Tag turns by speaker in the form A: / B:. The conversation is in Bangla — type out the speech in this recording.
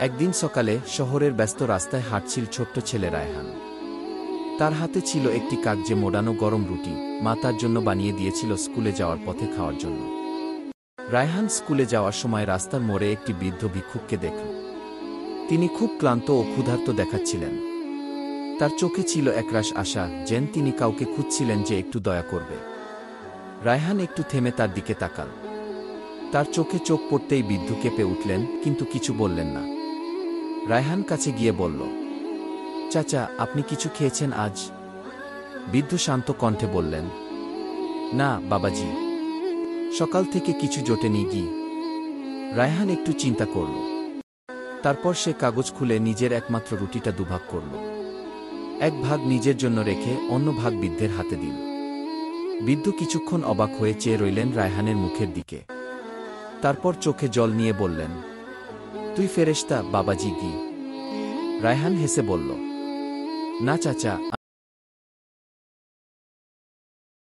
A: একদিন সকালে শহরের ব্যস্ত রাস্তায় হাঁটছিল ছোট্ট ছেলে রায়হান। তার হাতে ছিল একটি কাগজে মোড়ানো গরম রুটি, মা তার জন্য বানিয়ে দিয়েছিল স্কুলে যাওয়ার পথে খাওয়ার জন্য। রায়হান স্কুলে যাওয়ার সময় রাস্তার মোড়ে একটি বৃদ্ধ ভিক্ষুককে দেখল। তিনি খুব ক্লান্ত ও ক্ষুধার্ত দেখাচ্ছিলেন। তার চোখে ছিল একরাশ আশা, যেন তিনি কাউকে খুঁজছিলেন যে একটু দয়া করবে। রায়হান একটু থেমে তার দিকে তাকাল। তার চোখে চোখ পড়তেই বৃদ্ধ কেঁপে উঠলেন, কিন্তু কিছু বললেন না। রায়হান কাছে গিয়ে বলল, চাচা, আপনি কিছু খেয়েছেন আজ? বৃদ্ধ শান্ত কণ্ঠে বললেন, না বাবাজি, সকাল থেকে কিছু জোটেনি গি। রায়হান একটু চিন্তা করল। তারপর সে কাগজ খুলে নিজের একমাত্র রুটিটা দুভাগ করল। এক ভাগ নিজের জন্য রেখে অন্য ভাগ বৃদ্ধের হাতে দিল। বৃদ্ধ কিছুক্ষণ অবাক হয়ে চেয়ে রইলেন রায়হানের মুখের দিকে। তারপর চোখে জল নিয়ে বললেন, তুই ফেরেশতা বাবাজি গি। রায়হান হেসে বলল, না চাচা,